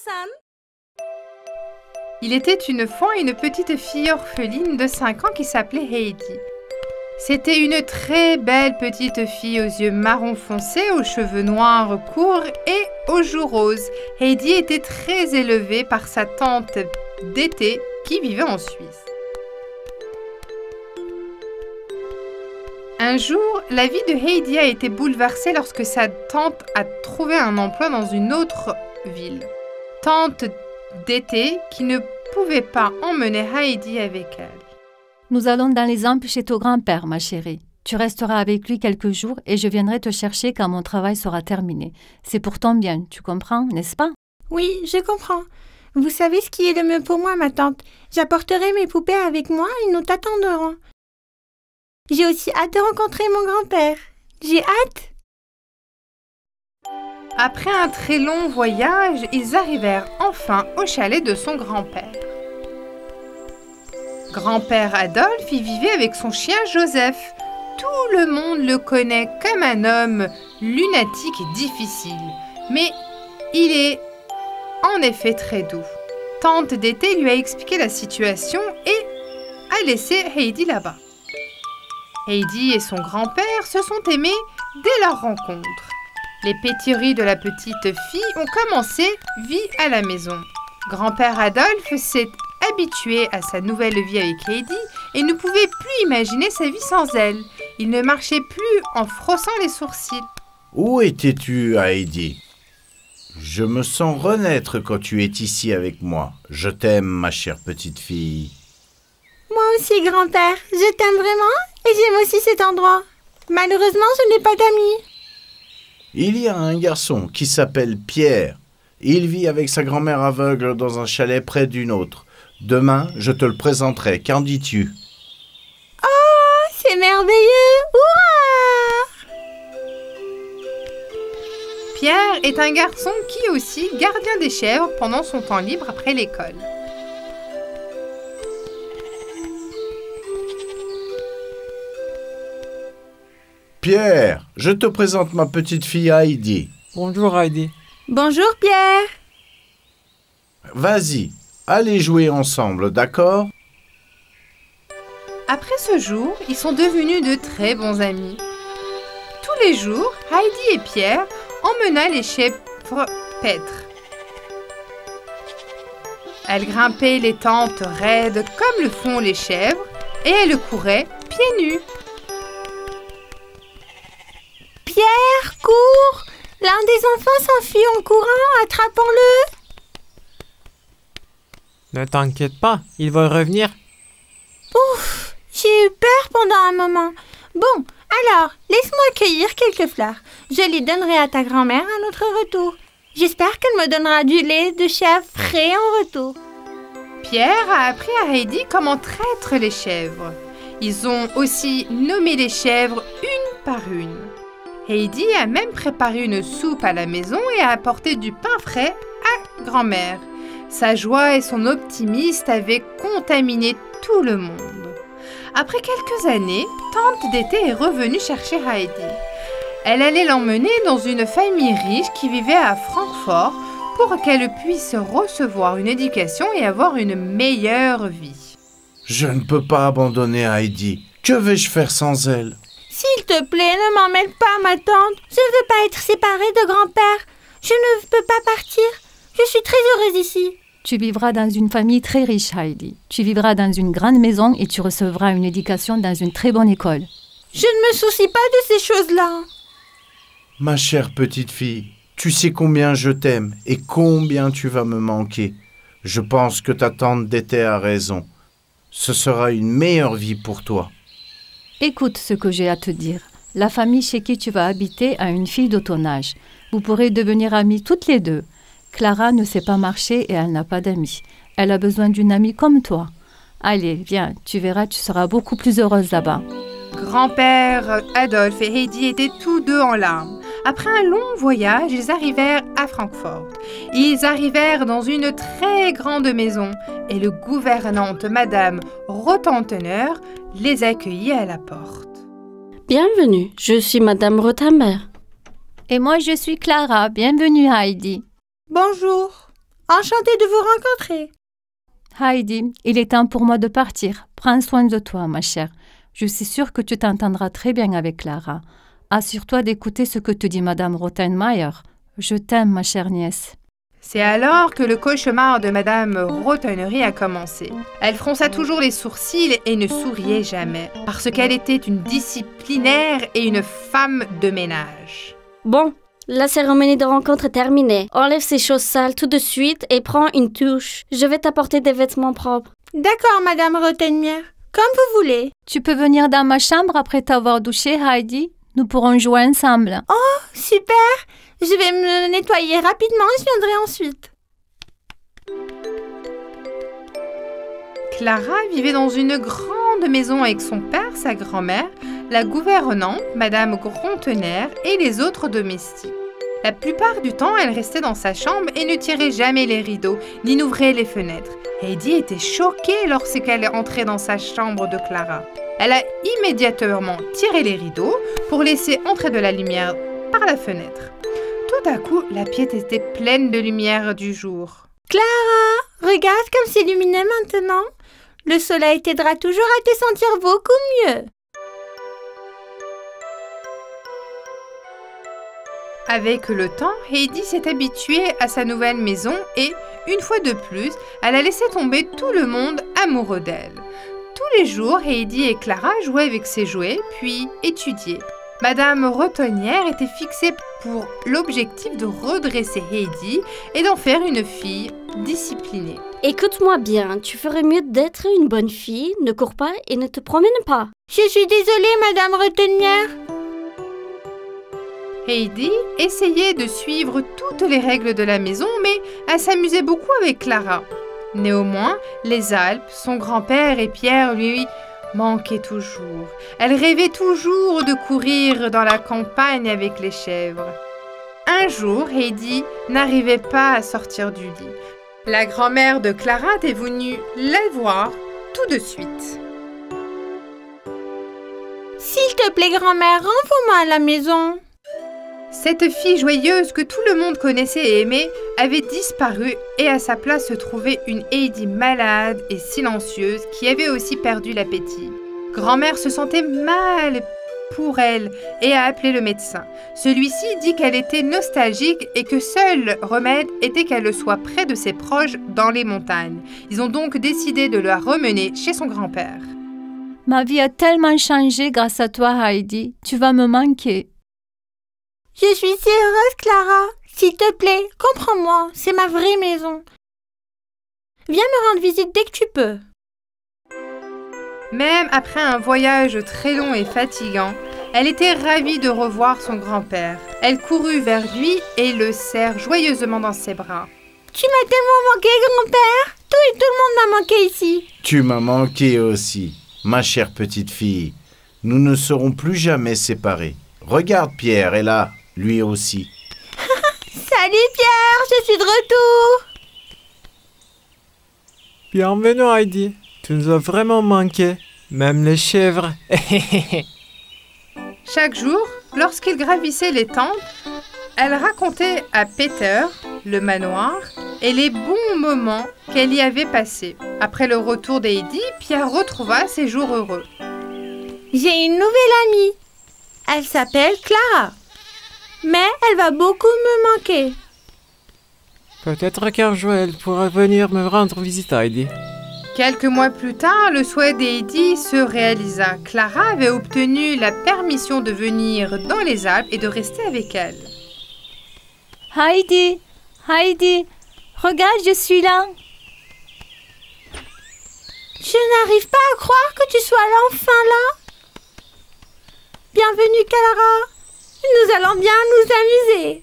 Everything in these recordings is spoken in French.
San. Il était une fois une petite fille orpheline de 5 ans qui s'appelait Heidi. C'était une très belle petite fille aux yeux marron foncé, aux cheveux noirs courts et aux joues roses. Heidi était très élevée par sa tante d'été qui vivait en Suisse. Un jour, la vie de Heidi a été bouleversée lorsque sa tante a trouvé un emploi dans une autre ville. Tante d'été qui ne pouvait pas emmener Heidi avec elle. Nous allons dans les Alpes chez ton grand-père, ma chérie. Tu resteras avec lui quelques jours et je viendrai te chercher quand mon travail sera terminé. C'est pour ton bien, tu comprends, n'est-ce pas? Oui, je comprends. Vous savez ce qui est le mieux pour moi, ma tante. J'apporterai mes poupées avec moi et nous t'attendrons. J'ai aussi hâte de rencontrer mon grand-père. J'ai hâte. Après un très long voyage, ils arrivèrent enfin au chalet de son grand-père. Grand-père Adolphe y vivait avec son chien Joseph. Tout le monde le connaît comme un homme lunatique et difficile, mais il est en effet très doux. Tante d'été lui a expliqué la situation et a laissé Heidi là-bas. Heidi et son grand-père se sont aimés dès leur rencontre. Les pétilleries de la petite fille ont commencé vie à la maison. Grand-père Adolphe s'est habitué à sa nouvelle vie avec Heidi et ne pouvait plus imaginer sa vie sans elle. Il ne marchait plus en froissant les sourcils. Où étais-tu, Heidi? Je me sens renaître quand tu es ici avec moi. Je t'aime, ma chère petite fille. Moi aussi, grand-père. Je t'aime vraiment et j'aime aussi cet endroit. Malheureusement, je n'ai pas d'amis. Il y a un garçon qui s'appelle Pierre. Il vit avec sa grand-mère aveugle dans un chalet près d'une autre. Demain, je te le présenterai. Qu'en dis-tu? Oh, c'est merveilleux! Hurrah! Pierre est un garçon qui est aussi gardien des chèvres pendant son temps libre après l'école. Pierre, je te présente ma petite fille Heidi. Bonjour Heidi. Bonjour, Pierre. Vas-y, allez jouer ensemble, d'accord? Après ce jour, ils sont devenus de très bons amis. Tous les jours, Heidi et Pierre emmenaient les chèvres paître. Elles grimpaient les tentes raides comme le font les chèvres et elles couraient pieds nus. Pierre, cours! L'un des enfants s'enfuit en courant, attrapons-le! Ne t'inquiète pas, il va revenir. Ouf! J'ai eu peur pendant un moment. Bon, alors, laisse-moi cueillir quelques fleurs. Je les donnerai à ta grand-mère à notre retour. J'espère qu'elle me donnera du lait de chèvre frais en retour. Pierre a appris à Heidi comment traître les chèvres. Ils ont aussi nommé les chèvres une par une. Heidi a même préparé une soupe à la maison et a apporté du pain frais à grand-mère. Sa joie et son optimisme avaient contaminé tout le monde. Après quelques années, tante d'été est revenue chercher Heidi. Elle allait l'emmener dans une famille riche qui vivait à Francfort pour qu'elle puisse recevoir une éducation et avoir une meilleure vie. Je ne peux pas abandonner Heidi. Que vais-je faire sans elle? S'il te plaît, ne m'emmène pas, ma tante. Je ne veux pas être séparée de grand-père. Je ne peux pas partir. Je suis très heureuse ici. Tu vivras dans une famille très riche, Heidi. Tu vivras dans une grande maison et tu recevras une éducation dans une très bonne école. Je ne me soucie pas de ces choses-là. Ma chère petite fille, tu sais combien je t'aime et combien tu vas me manquer. Je pense que ta tante d'été a raison. Ce sera une meilleure vie pour toi. Écoute ce que j'ai à te dire. La famille chez qui tu vas habiter a une fille de ton âge. Vous pourrez devenir amies toutes les deux. Clara ne sait pas marcher et elle n'a pas d'amis. Elle a besoin d'une amie comme toi. Allez, viens, tu verras, tu seras beaucoup plus heureuse là-bas. Grand-père Adolphe et Heidi étaient tous deux en larmes. Après un long voyage, ils arrivèrent à Francfort. Ils arrivèrent dans une très grande maison et le gouvernante, Madame Rottenteneur, les accueillit à la porte. Bienvenue, je suis Madame Rottenberg. Et moi, je suis Clara. Bienvenue, Heidi. Bonjour. Enchantée de vous rencontrer. Heidi, il est temps pour moi de partir. Prends soin de toi, ma chère. Je suis sûre que tu t'entendras très bien avec Clara. Assure-toi d'écouter ce que te dit Madame Rottenmeier. Je t'aime, ma chère nièce. C'est alors que le cauchemar de Madame Rottenmeier a commencé. Elle fronça toujours les sourcils et ne souriait jamais, parce qu'elle était une disciplinaire et une femme de ménage. Bon, la cérémonie de rencontre est terminée. Enlève ces choses sales tout de suite et prends une douche. Je vais t'apporter des vêtements propres. D'accord, Madame Rottenmeier. Comme vous voulez. Tu peux venir dans ma chambre après t'avoir douché, Heidi? Nous pourrons jouer ensemble. Oh, super! Je vais me nettoyer rapidement et je viendrai ensuite. Clara vivait dans une grande maison avec son père, sa grand-mère, la gouvernante, Madame Grontener et les autres domestiques. La plupart du temps, elle restait dans sa chambre et ne tirait jamais les rideaux, ni n'ouvrait les fenêtres. Heidi était choquée lorsqu'elle entrait dans sa chambre de Clara. Elle a immédiatement tiré les rideaux pour laisser entrer de la lumière par la fenêtre. Tout à coup, la pièce était pleine de lumière du jour. Clara, regarde comme c'est lumineux maintenant. Le soleil t'aidera toujours à te sentir beaucoup mieux. Avec le temps, Heidi s'est habituée à sa nouvelle maison et, une fois de plus, elle a laissé tomber tout le monde amoureux d'elle. Tous les jours, Heidi et Clara jouaient avec ses jouets, puis étudiaient. Madame Rottenmeier était fixée pour l'objectif de redresser Heidi et d'en faire une fille disciplinée. Écoute-moi bien, tu ferais mieux d'être une bonne fille, ne cours pas et ne te promène pas. Je suis désolée, Madame Rottenmeier. Heidi essayait de suivre toutes les règles de la maison, mais elle s'amusait beaucoup avec Clara. Néanmoins, les Alpes, son grand-père et Pierre lui manquaient toujours. Elle rêvait toujours de courir dans la campagne avec les chèvres. Un jour, Heidi n'arrivait pas à sortir du lit. La grand-mère de Clara est venue la voir tout de suite. S'il te plaît, grand-mère, renvoie-moi à la maison. Cette fille joyeuse que tout le monde connaissait et aimait avait disparu et à sa place se trouvait une Heidi malade et silencieuse qui avait aussi perdu l'appétit. Grand-mère se sentait mal pour elle et a appelé le médecin. Celui-ci dit qu'elle était nostalgique et que seul remède était qu'elle soit près de ses proches dans les montagnes. Ils ont donc décidé de la remener chez son grand-père. Ma vie a tellement changé grâce à toi, Heidi. Tu vas me manquer. Je suis si heureuse, Clara. S'il te plaît, comprends-moi, c'est ma vraie maison. Viens me rendre visite dès que tu peux. Même après un voyage très long et fatigant, elle était ravie de revoir son grand-père. Elle courut vers lui et le serre joyeusement dans ses bras. Tu m'as tellement manqué, grand-père. Tout le monde m'a manqué ici. Tu m'as manqué aussi, ma chère petite fille. Nous ne serons plus jamais séparés. Regarde, Pierre est là, lui aussi. Salut Pierre, je suis de retour. Bienvenue, Heidi. Tu nous as vraiment manqué. Même les chèvres. Chaque jour, lorsqu'il gravissait les tentes, elle racontait à Peter, le manoir, et les bons moments qu'elle y avait passés. Après le retour d'Heidi, Pierre retrouva ses jours heureux. J'ai une nouvelle amie. Elle s'appelle Clara. Mais elle va beaucoup me manquer. Peut-être qu'un jour elle pourra venir me rendre visite, Heidi. Quelques mois plus tard, le souhait d'Heidi se réalisa. Clara avait obtenu la permission de venir dans les Alpes et de rester avec elle. Heidi, Heidi, regarde, je suis là. Je n'arrive pas à croire que tu sois là enfin là. Bienvenue, Clara. Nous allons bien nous amuser.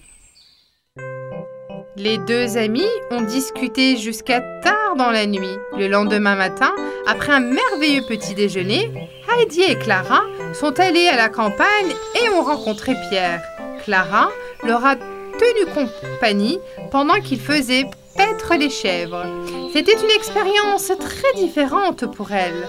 Les deux amis ont discuté jusqu'à tard dans la nuit. Le lendemain matin, après un merveilleux petit déjeuner, Heidi et Clara sont allées à la campagne et ont rencontré Pierre. Clara leur a tenu compagnie pendant qu'ils faisaient paître les chèvres. C'était une expérience très différente pour elle.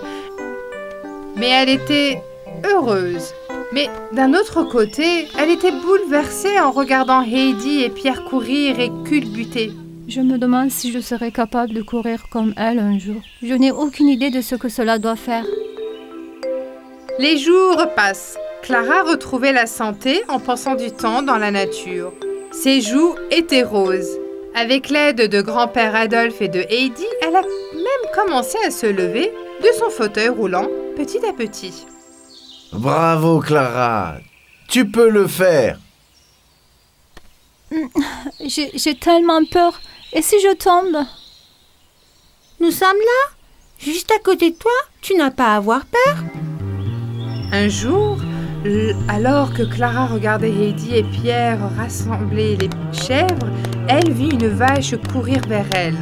Mais elle était heureuse. Mais d'un autre côté, elle était bouleversée en regardant Heidi et Pierre courir et culbuter. Je me demande si je serai capable de courir comme elle un jour. Je n'ai aucune idée de ce que cela doit faire. Les jours passent. Clara retrouvait la santé en passant du temps dans la nature. Ses joues étaient roses. Avec l'aide de grand-père Adolphe et de Heidi, elle a même commencé à se lever de son fauteuil roulant petit à petit. Bravo Clara, tu peux le faire. J'ai tellement peur. Et si je tombe? Nous sommes là, juste à côté de toi. Tu n'as pas à avoir peur. Un jour, alors que Clara regardait Heidi et Pierre rassembler les chèvres, elle vit une vache courir vers elle.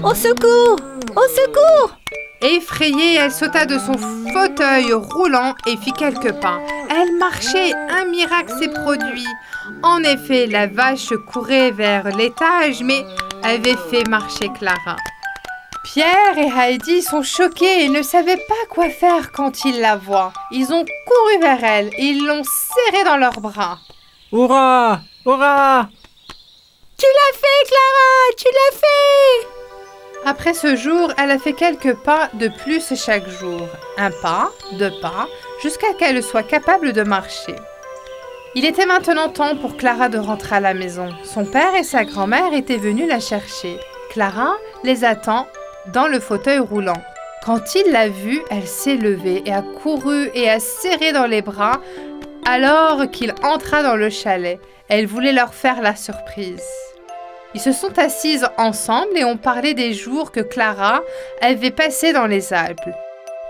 Au secours! Au secours! Effrayée, elle sauta de son fauteuil roulant et fit quelques pas. Elle marchait, un miracle s'est produit. En effet, la vache courait vers l'étage, mais avait fait marcher Clara. Pierre et Heidi sont choqués et ne savaient pas quoi faire quand ils la voient. Ils ont couru vers elle et ils l'ont serrée dans leurs bras. Hurrah! Hurrah! Tu l'as fait, Clara! Tu l'as fait! Après ce jour, elle a fait quelques pas de plus chaque jour. Un pas, 2 pas, jusqu'à qu'elle soit capable de marcher. Il était maintenant temps pour Clara de rentrer à la maison. Son père et sa grand-mère étaient venus la chercher. Clara les attend dans le fauteuil roulant. Quand il l'a vue, elle s'est levée et a couru et a serré dans les bras alors qu'il entra dans le chalet. Elle voulait leur faire la surprise. Ils se sont assises ensemble et ont parlé des jours que Clara avait passés dans les Alpes.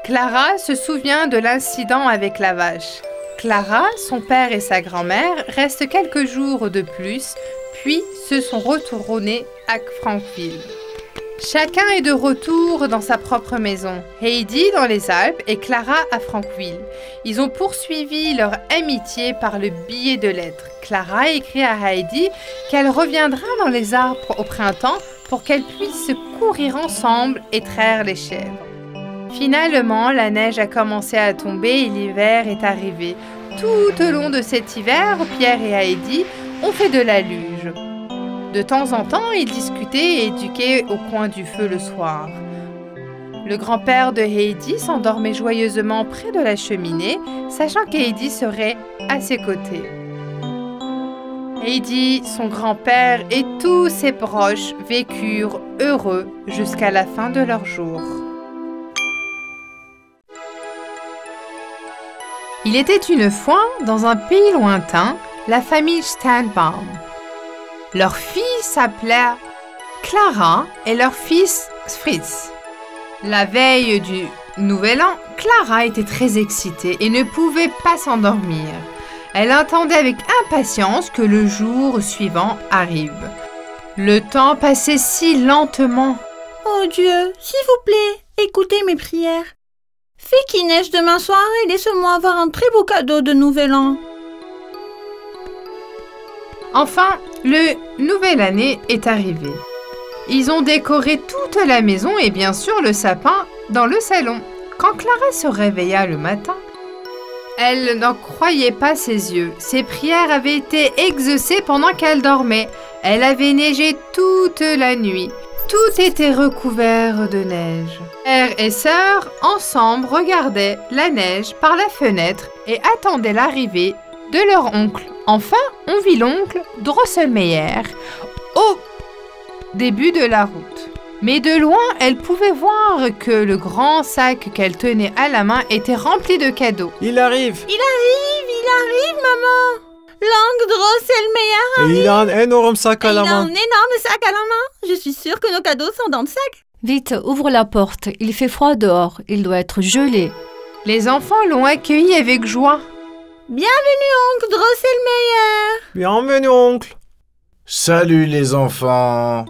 Clara se souvient de l'incident avec la vache. Clara, son père et sa grand-mère restent quelques jours de plus, puis se sont retournés à Frankville. Chacun est de retour dans sa propre maison. Heidi dans les Alpes et Clara à Frankville. Ils ont poursuivi leur amitié par le billet de lettres. Clara écrit à Heidi qu'elle reviendra dans les arbres au printemps pour qu'elles puissent courir ensemble et traire les chèvres. Finalement, la neige a commencé à tomber et l'hiver est arrivé. Tout au long de cet hiver, Pierre et Heidi ont fait de la luge. De temps en temps, ils discutaient et éduquaient au coin du feu le soir. Le grand-père de Heidi s'endormait joyeusement près de la cheminée, sachant qu'Heidi serait à ses côtés. Heidi, son grand-père et tous ses proches vécurent heureux jusqu'à la fin de leur jour. Il était une fois, dans un pays lointain, la famille Steinbaum. Leur fille s'appelait Clara et leur fils Fritz. La veille du Nouvel An, Clara était très excitée et ne pouvait pas s'endormir. Elle attendait avec impatience que le jour suivant arrive. Le temps passait si lentement. Oh Dieu, s'il vous plaît, écoutez mes prières. Fais qu'il neige demain soir et laisse-moi avoir un très beau cadeau de Nouvel An. Enfin, le Nouvelle Année est arrivé. Ils ont décoré toute la maison et bien sûr le sapin dans le salon. Quand Clara se réveilla le matin, elle n'en croyait pas ses yeux. Ses prières avaient été exaucées pendant qu'elle dormait. Elle avait neigé toute la nuit. Tout était recouvert de neige. Père et sœur, ensemble, regardaient la neige par la fenêtre et attendaient l'arrivée de leur oncle. Enfin, on vit l'oncle Drosselmeyer au début de la route. Mais de loin, elle pouvait voir que le grand sac qu'elle tenait à la main était rempli de cadeaux. Il arrive! Il arrive, maman! L'oncle Drosselmeyer arrive! Et il a un énorme sac à la Il a main. un énorme sac à la main. Je suis sûre que nos cadeaux sont dans le sac. Vite, ouvre la porte. Il fait froid dehors. Il doit être gelé. Les enfants l'ont accueilli avec joie. Bienvenue, oncle Drosselmeyer. Bienvenue, oncle! Salut les enfants.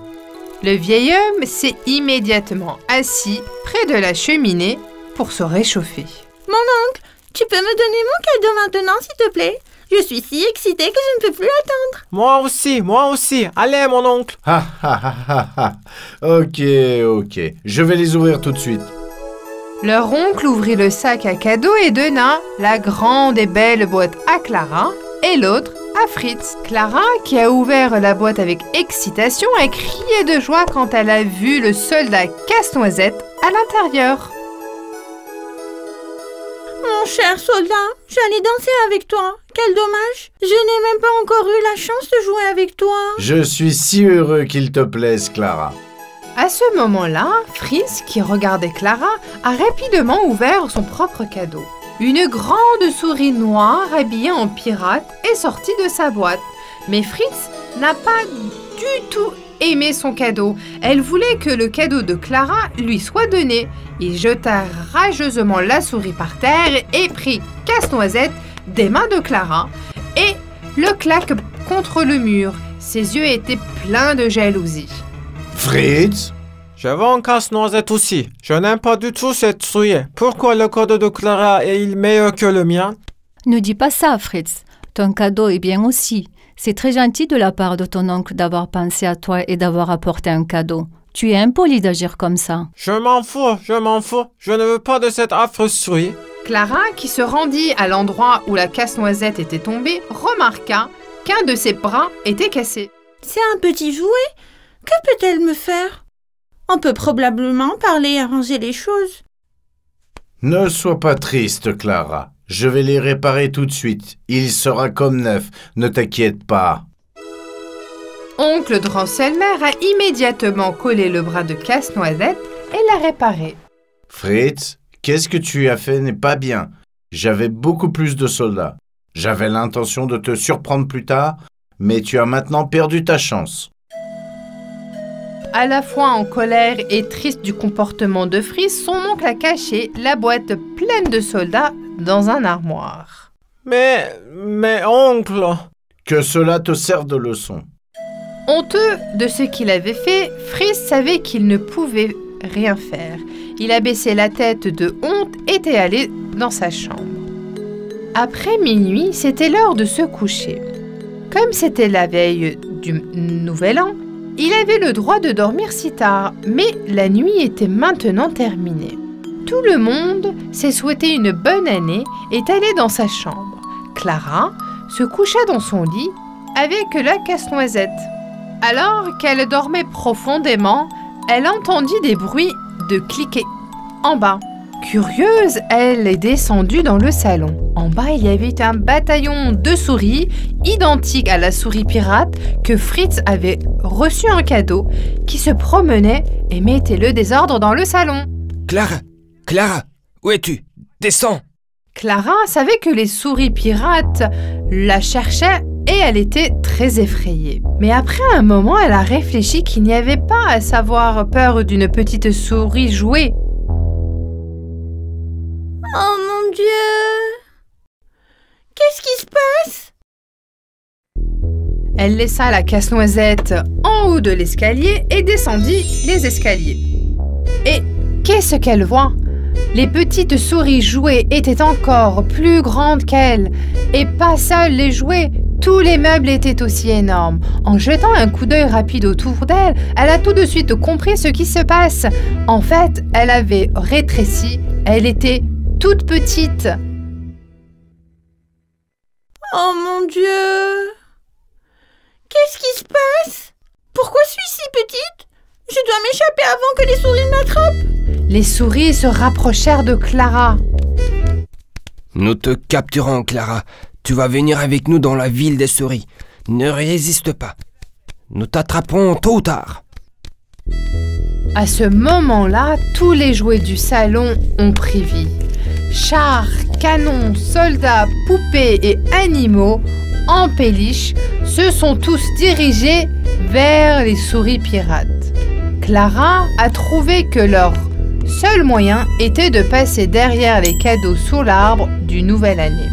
Le vieil homme s'est immédiatement assis près de la cheminée pour se réchauffer. Mon oncle, tu peux me donner mon cadeau maintenant, s'il te plaît? Je suis si excitée que je ne peux plus attendre. Moi aussi. Allez, mon oncle! Ha ha ha ha ha. Ok. Je vais les ouvrir tout de suite. Leur oncle ouvrit le sac à cadeaux et donna la grande et belle boîte à Clara et l'autre à Fritz. Clara, qui a ouvert la boîte avec excitation, a crié de joie quand elle a vu le soldat Casse-Noisette à l'intérieur. Mon cher soldat, j'allais danser avec toi. Quel dommage. Je n'ai même pas encore eu la chance de jouer avec toi. Je suis si heureux qu'il te plaise, Clara. À ce moment-là, Fritz, qui regardait Clara, a rapidement ouvert son propre cadeau. Une grande souris noire habillée en pirate est sortie de sa boîte. Mais Fritz n'a pas du tout aimé son cadeau. Elle voulait que le cadeau de Clara lui soit donné. Il jeta rageusement la souris par terre et prit Casse-Noisette des mains de Clara et le claque contre le mur. Ses yeux étaient pleins de jalousie. Fritz? Je veux un casse-noisette aussi. Je n'aime pas du tout cette souris. Pourquoi le cadeau de Clara est-il meilleur que le mien? Ne dis pas ça, Fritz. Ton cadeau est bien aussi. C'est très gentil de la part de ton oncle d'avoir pensé à toi et d'avoir apporté un cadeau. Tu es impoli d'agir comme ça. Je m'en fous, je m'en fous. Je ne veux pas de cette affreuse souris. Clara, qui se rendit à l'endroit où la casse-noisette était tombée, remarqua qu'un de ses bras était cassé. C'est un petit jouet. Que peut-elle me faire? On peut probablement parler et arranger les choses. Ne sois pas triste, Clara. Je vais les réparer tout de suite. Il sera comme neuf. Ne t'inquiète pas. Oncle Drosselmayer a immédiatement collé le bras de Casse-Noisette et l'a réparé. Fritz, qu'est-ce que tu as fait n'est pas bien. J'avais beaucoup plus de soldats. J'avais l'intention de te surprendre plus tard, mais tu as maintenant perdu ta chance. À la fois en colère et triste du comportement de Fritz, son oncle a caché la boîte pleine de soldats dans un armoire. Mais oncle... Que cela te serve de leçon. Honteux de ce qu'il avait fait, Fritz savait qu'il ne pouvait rien faire. Il a baissé la tête de honte et est allé dans sa chambre. Après minuit, c'était l'heure de se coucher. Comme c'était la veille du Nouvel An, il avait le droit de dormir si tard, mais la nuit était maintenant terminée. Tout le monde s'est souhaité une bonne année et est allé dans sa chambre. Clara se coucha dans son lit avec la casse-noisette. Alors qu'elle dormait profondément, elle entendit des bruits de cliquet en bas. Curieuse, elle est descendue dans le salon. En bas, il y avait un bataillon de souris, identique à la souris pirate que Fritz avait reçu en cadeau, qui se promenait et mettait le désordre dans le salon. Clara, où es-tu? Descends! Clara savait que les souris pirates la cherchaient et elle était très effrayée. Mais après un moment, elle a réfléchi qu'il n'y avait pas à savoir peur d'une petite souris jouée. Oh mon Dieu! Qu'est-ce qui se passe? Elle laissa la casse-noisette en haut de l'escalier et descendit les escaliers. Et qu'est-ce qu'elle voit? Les petites souris jouées étaient encore plus grandes qu'elle. Et pas seules les jouets, tous les meubles étaient aussi énormes. En jetant un coup d'œil rapide autour d'elle, elle a tout de suite compris ce qui se passe. En fait, elle avait rétréci, elle était toute petite. Oh mon Dieu! Qu'est-ce qui se passe? Pourquoi suis-je si petite? Je dois m'échapper avant que les souris m'attrapent. Les souris se rapprochèrent de Clara. Nous te capturons, Clara. Tu vas venir avec nous dans la ville des souris. Ne résiste pas. Nous t'attraperons tôt ou tard. À ce moment-là, tous les jouets du salon ont pris vie. Chars, canons, soldats, poupées et animaux en péliche se sont tous dirigés vers les souris pirates. Clara a trouvé que leur seul moyen était de passer derrière les cadeaux sous l'arbre du Nouvelle Année.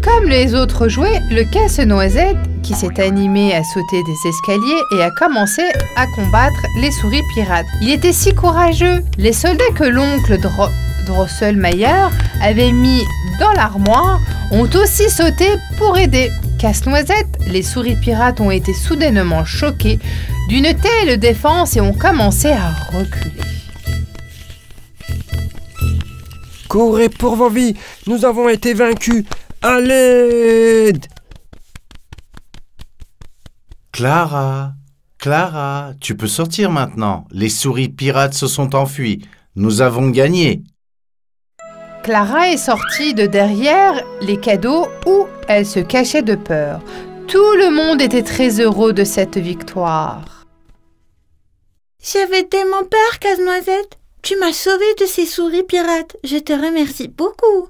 Comme les autres jouets, le casse-noisette, qui s'est animé à sauter des escaliers et a commencé à combattre les souris pirates. Il était si courageux. Les soldats que l'oncle Drosselmayer avait mis dans l'armoire ont aussi sauté pour aider. Casse-noisette, les souris pirates ont été soudainement choqués d'une telle défense et ont commencé à reculer. Courez pour vos vies, nous avons été vaincus. À l'aide! Clara, Clara, tu peux sortir maintenant. Les souris pirates se sont enfuies. Nous avons gagné. Clara est sortie de derrière les cadeaux où elle se cachait de peur. Tout le monde était très heureux de cette victoire. J'avais tellement peur, Casse-Noisette. Tu m'as sauvée de ces souris pirates. Je te remercie beaucoup.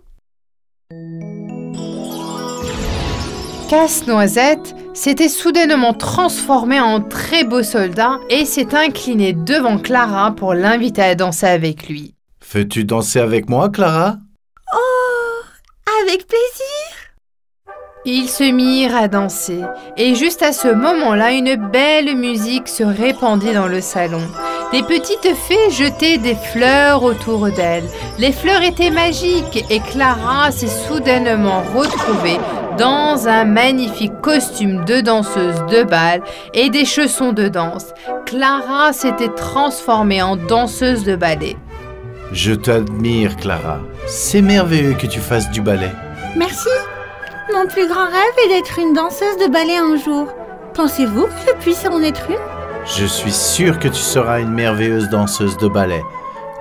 Casse-Noisette s'était soudainement transformé en très beau soldat et s'est incliné devant Clara pour l'inviter à danser avec lui. Veux-tu danser avec moi, Clara? Oh, avec plaisir. Ils se mirent à danser et juste à ce moment-là, une belle musique se répandit dans le salon. Des petites fées jetaient des fleurs autour d'elles. Les fleurs étaient magiques et Clara s'est soudainement retrouvée dans un magnifique costume de danseuse de bal et des chaussons de danse. Clara s'était transformée en danseuse de ballet. Je t'admire, Clara. C'est merveilleux que tu fasses du ballet. Merci. Mon plus grand rêve est d'être une danseuse de ballet un jour. Pensez-vous que je puisse en être une? Je suis sûr que tu seras une merveilleuse danseuse de ballet.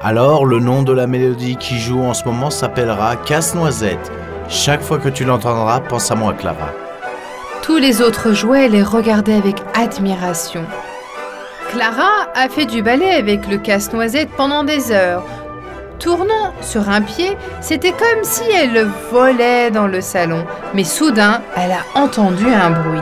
Alors, le nom de la mélodie qui joue en ce moment s'appellera Casse-Noisette. Chaque fois que tu l'entendras, pense à moi, Clara. Tous les autres jouets les regardaient avec admiration. Clara a fait du ballet avec le Casse-Noisette pendant des heures. Tournant sur un pied, c'était comme si elle volait dans le salon. Mais soudain, elle a entendu un bruit.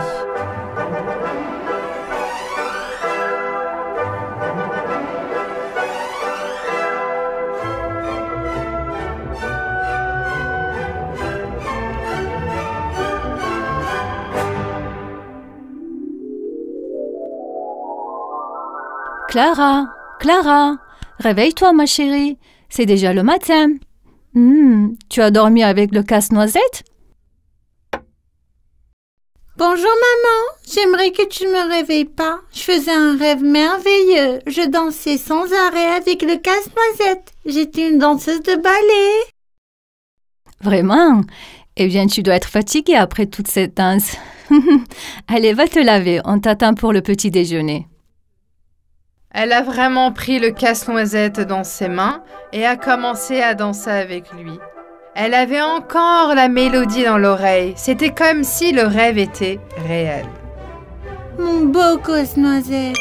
Clara, Clara, réveille-toi ma chérie, c'est déjà le matin. Tu as dormi avec le Casse-Noisette? Bonjour maman, j'aimerais que tu ne me réveilles pas. Je faisais un rêve merveilleux. Je dansais sans arrêt avec le Casse-Noisette. J'étais une danseuse de ballet. Vraiment? Eh bien, tu dois être fatiguée après toute cette danse. Allez, va te laver, on t'attend pour le petit déjeuner. Elle a vraiment pris le Casse-Noisette dans ses mains et a commencé à danser avec lui. Elle avait encore la mélodie dans l'oreille. C'était comme si le rêve était réel. Mon beau Casse-Noisette.